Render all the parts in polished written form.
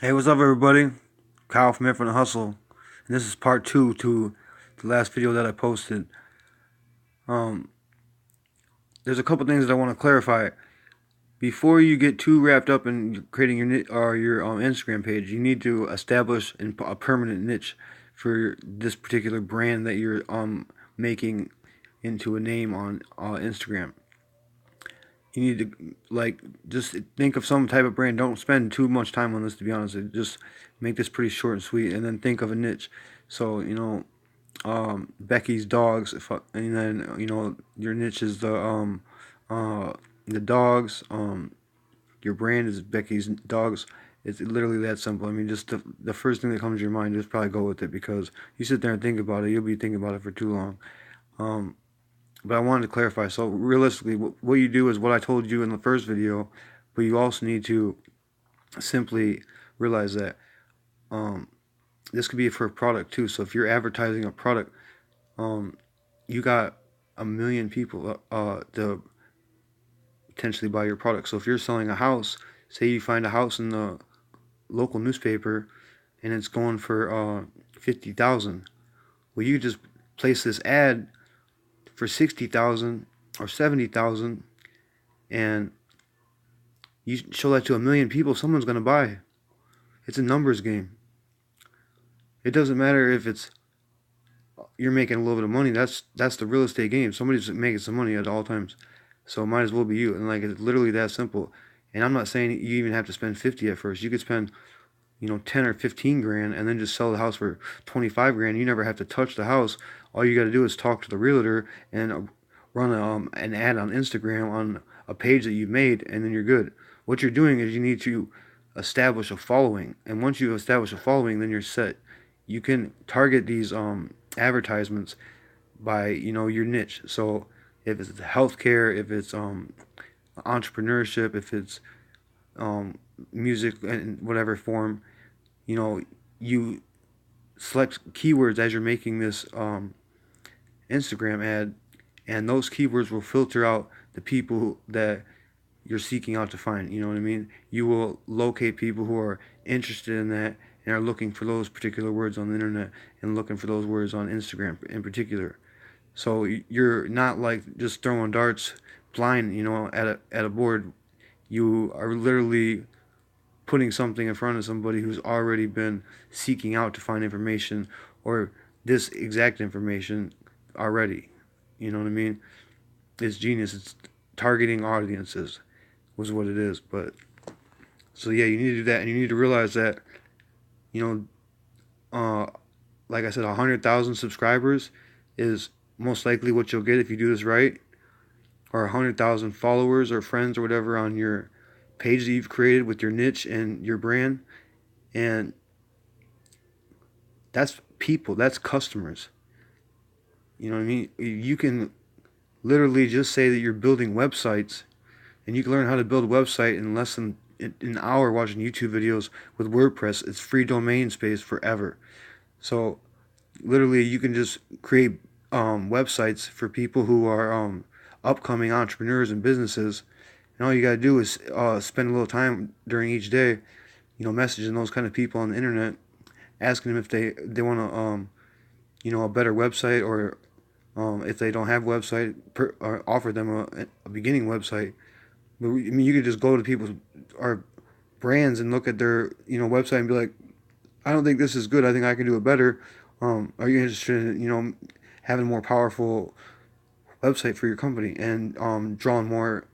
Hey, what's up, everybody? Kyle from Infinite Hustle, and this is part two to the last video that I posted. Um, there's a couple things that I want to clarify before you get too wrapped up in creating your Instagram page. You need to establish a permanent niche for this particular brand that you're making into a name on Instagram. You need to just think of some type of brand. Don't spend too much time on this, to be honest. Just make this pretty short and sweet, and then think of a niche. So Becky's dogs. And then your niche is the dogs. Your brand is Becky's dogs. It's literally that simple. I mean, just the first thing that comes to your mind, just probably go with it, because you sit there and think about it, you'll be thinking about it for too long. Um, but I wanted to clarify. So realistically, what you do is what I told you in the first video, but you also need to simply realize that um, this could be for a product too. So if you're advertising a product, um, you got a million people to potentially buy your product. So if you're selling a house, say you find a house in the local newspaper and it's going for 50,000. Well, you just place this ad for 60,000 or 70,000, and you show that to a million people. Someone's gonna buy. It's a numbers game. It doesn't matter if it's you're making a little bit of money. That's the real estate game. Somebody's making some money at all times. So it might as well be you. And it's literally that simple. And I'm not saying you even have to spend 50 at first. You could spend 10 or 15 grand and then just sell the house for 25 grand. You never have to touch the house. All you got to do is talk to the realtor and run an ad on Instagram on a page that you've made, and then you're good. What you're doing is you need to establish a following. And once you establish a following, then you're set. You can target these advertisements by your niche. So if it's healthcare, if it's entrepreneurship, if it's music in whatever form, you know, you select keywords as you're making this Instagram ad, and those keywords will filter out the people that you're seeking out to find. You know what I mean? You will locate people who are interested in that and are looking for those particular words on the internet and looking for those words on Instagram in particular. So you're not like just throwing darts blind, at a board. You are literally putting something in front of somebody who's already been seeking out to find information, or this exact information already. You know what I mean? It's genius. It's targeting audiences was what it is. But so yeah, you need to do that, and you need to realize that you uh, like I said, 100,000 subscribers is most likely what you'll get if you do this right, or 100,000 followers or friends or whatever on your page that you've created with your niche and your brand. And that's people, that's customers. You know what I mean? You can literally just say that you're building websites, and you can learn how to build a website in less than an hour watching YouTube videos with WordPress. It's free domain space forever. So literally, you can just create websites for people who are upcoming entrepreneurs and businesses. And all you gotta do is spend a little time during each day, messaging those kind of people on the internet, asking them if they want to a better website, or if they don't have a website, or offer them a beginning website. But I mean, you could just go to people's or brands and look at their website and be like, I don't think this is good. I think I can do it better. Are you interested in having a more powerful website for your company, and drawing more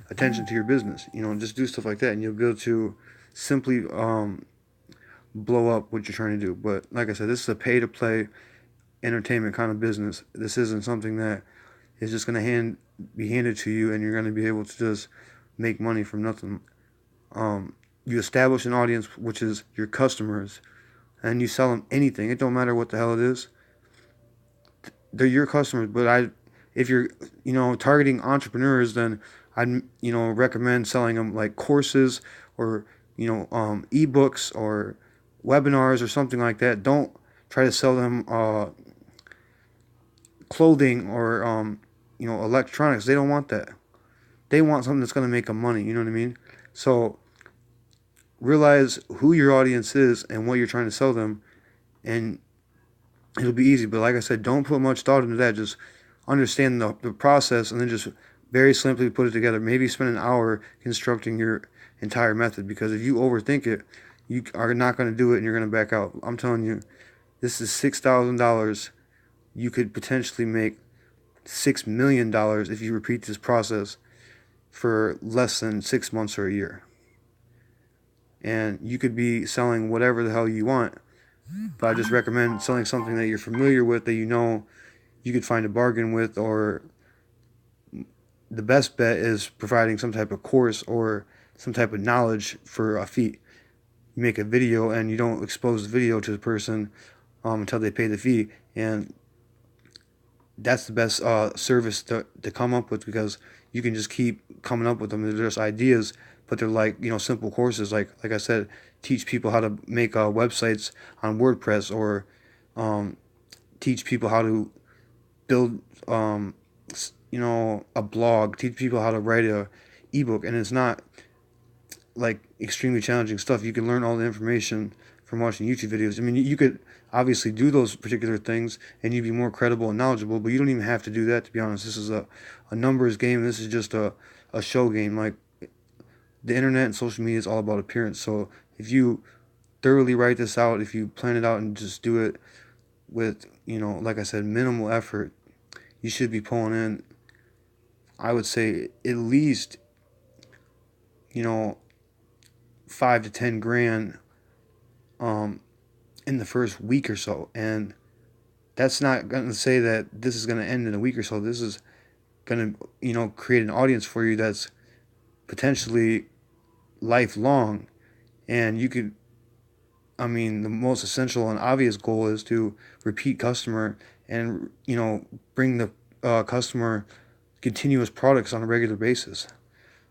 attention to your business? Just do stuff like that, and you'll be able to simply blow up what you're trying to do. But like I said, this is a pay to play entertainment kind of business. This isn't something that is just going to be handed to you and you're going to be able to just make money from nothing. You establish an audience, which is your customers, and you sell them anything. It don't matter what the hell it is. They're your customers. But if you're targeting entrepreneurs, then I'd recommend selling them like courses, or ebooks or webinars or something like that. Don't try to sell them clothing or electronics. They don't want that. They want something that's going to make them money. You know what I mean? So realize who your audience is and what you're trying to sell them, and it'll be easy. But like I said, don't put much thought into that. Just understand the process, and then just very simply put it together. Maybe spend an hour constructing your entire method, because if you overthink it, you are not going to do it and you're going to back out. I'm telling you, this is $6,000. You could potentially make $6 million if you repeat this process for less than 6 months or a year. And you could be selling whatever the hell you want, but I just recommend selling something that you're familiar with, that you know you could find a bargain with, or the best bet is providing some type of course or some type of knowledge for a fee. You make a video and you don't expose the video to the person until they pay the fee, and that's the best service to come up with, because you can just keep coming up with them. They're just ideas, but they're like, simple courses. Like I said, teach people how to make websites on WordPress, or teach people how to build a blog, teach people how to write a ebook. And it's not like extremely challenging stuff. You can learn all the information from watching YouTube videos. I mean, you could obviously do those particular things and you'd be more credible and knowledgeable, but you don't even have to do that, to be honest. This is a numbers game. This is just a show game. Like, the internet and social media is all about appearance. So if you thoroughly write this out, if you plan it out and just do it with, like I said, minimal effort, you should be pulling in, I would say, at least, 5 to 10 grand in the first week or so. And that's not going to say that this is going to end in a week or so. This is going to, create an audience for you that's potentially lifelong. And you could, the most essential and obvious goal is to repeat customer, and, bring the customer continuous products on a regular basis.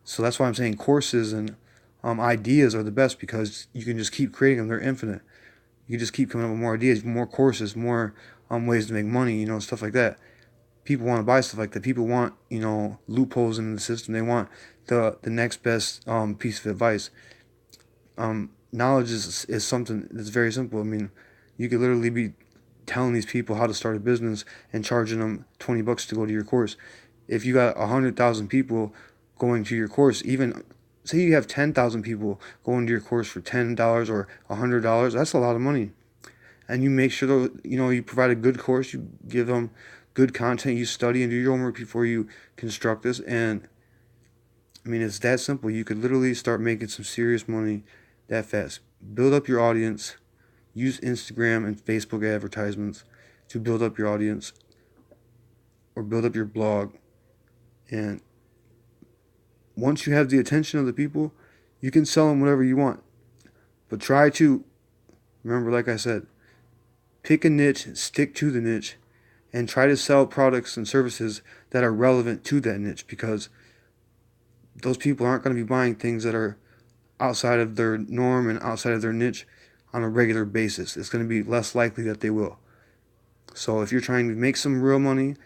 So that's why I'm saying courses and ideas are the best, because you can just keep creating them. They're infinite. You can just keep coming up with more ideas, more courses, more ways to make money, stuff like that. People want to buy stuff like that. People want, loopholes in the system. They want the next best piece of advice. Knowledge is something that's very simple. I mean, you could literally be telling these people how to start a business and charging them $20 to go to your course. If you got 100,000 people going to your course, even say you have 10,000 people going to your course for $10 or $100, that's a lot of money. And you make sure that, you provide a good course, you give them good content, you study and do your homework before you construct this. And it's that simple. You could literally start making some serious money that fast. Build up your audience. Use Instagram and Facebook advertisements to build up your audience, or build up your blog. And once you have the attention of the people, you can sell them whatever you want. But try to, remember, like I said, pick a niche, stick to the niche, and try to sell products and services that are relevant to that niche, because those people aren't going to be buying things that are outside of their norm and outside of their niche on a regular basis. It's going to be less likely that they will. So if you're trying to make some real money,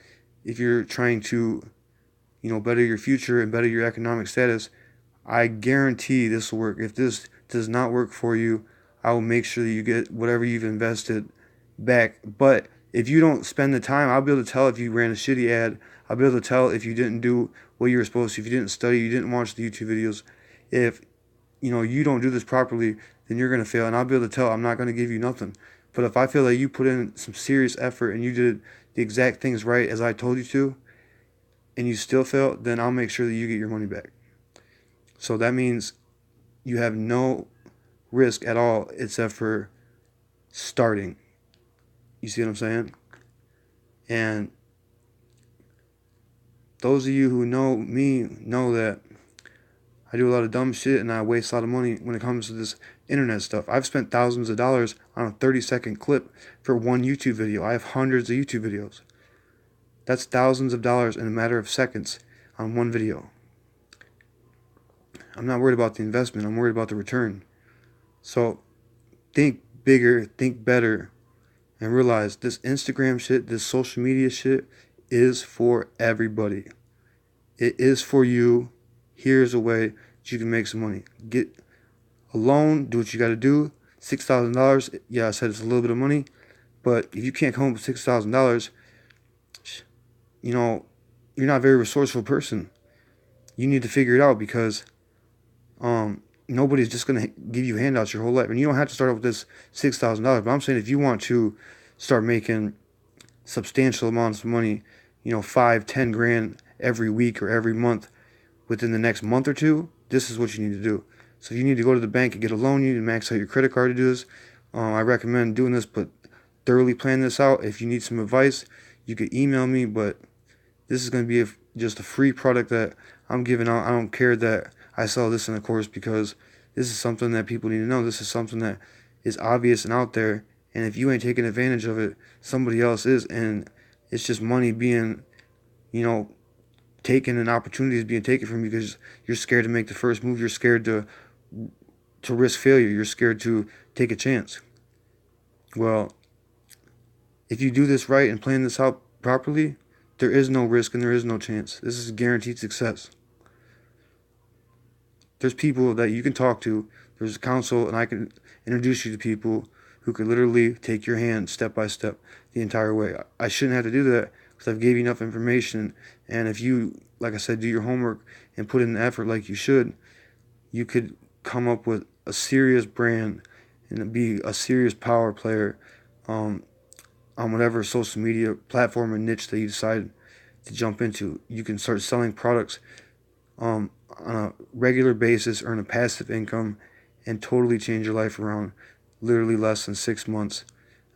if you're trying to, better your future and better your economic status, I guarantee this will work. If this does not work for you, I will make sure that you get whatever you've invested back. But if you don't spend the time, I'll be able to tell if you ran a shitty ad. I'll be able to tell if you didn't do what you were supposed to, if you didn't study, you didn't watch the YouTube videos. If, you don't do this properly, then you're going to fail. And I'll be able to tell. I'm not going to give you nothing. But if I feel that you put in some serious effort and you did the exact things right as I told you to, and you still fail, then I'll make sure that you get your money back. So that means you have no risk at all except for starting. You see what I'm saying? And those of you who know me know that I do a lot of dumb shit and I waste a lot of money when it comes to this internet stuff. I've spent thousands of dollars on a 30-second clip for one YouTube video. I have hundreds of YouTube videos. That's thousands of dollars in a matter of seconds on one video. I'm not worried about the investment. I'm worried about the return. So think bigger, think better, and realize this Instagram shit, this social media shit is for everybody. It is for you. Here's a way that you can make some money. Get alone, do what you got to do. $6,000. Yeah, I said it's a little bit of money, but if you can't come up with $6,000, you know, you're not a very resourceful person. You need to figure it out because nobody's just gonna give you handouts your whole life, and you don't have to start out with this $6,000. But I'm saying if you want to start making substantial amounts of money, 5, 10 grand every week or every month within the next month or two, this is what you need to do. So if you need to go to the bank and get a loan, you need to max out your credit card to do this. I recommend doing this, but thoroughly plan this out. If you need some advice, you could email me, but this is going to be just a free product that I'm giving out. I don't care that I sell this in a course because this is something that people need to know. This is something that is obvious and out there. And if you ain't taking advantage of it, somebody else is. And it's just money being, you know, taken and opportunities being taken from you because you're scared to make the first move. You're scared to risk failure. You're scared to take a chance. Well, if you do this right and plan this out properly, there is no risk and there is no chance. This is guaranteed success. There's people that you can talk to. There's a counsel, and I can introduce you to people who could literally take your hand step by step the entire way. I shouldn't have to do that because I've gave you enough information. And if you, like I said, do your homework and put in the effort like you should, you could come up with a serious brand and be a serious power player um, on whatever social media platform or niche that you decide to jump into. You can start selling products on a regular basis, earn a passive income, and totally change your life around literally less than 6 months.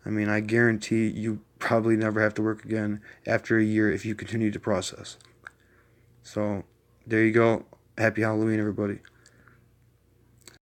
I mean, I guarantee you probably never have to work again after a year if you continue to process. So, there you go. Happy Halloween, everybody.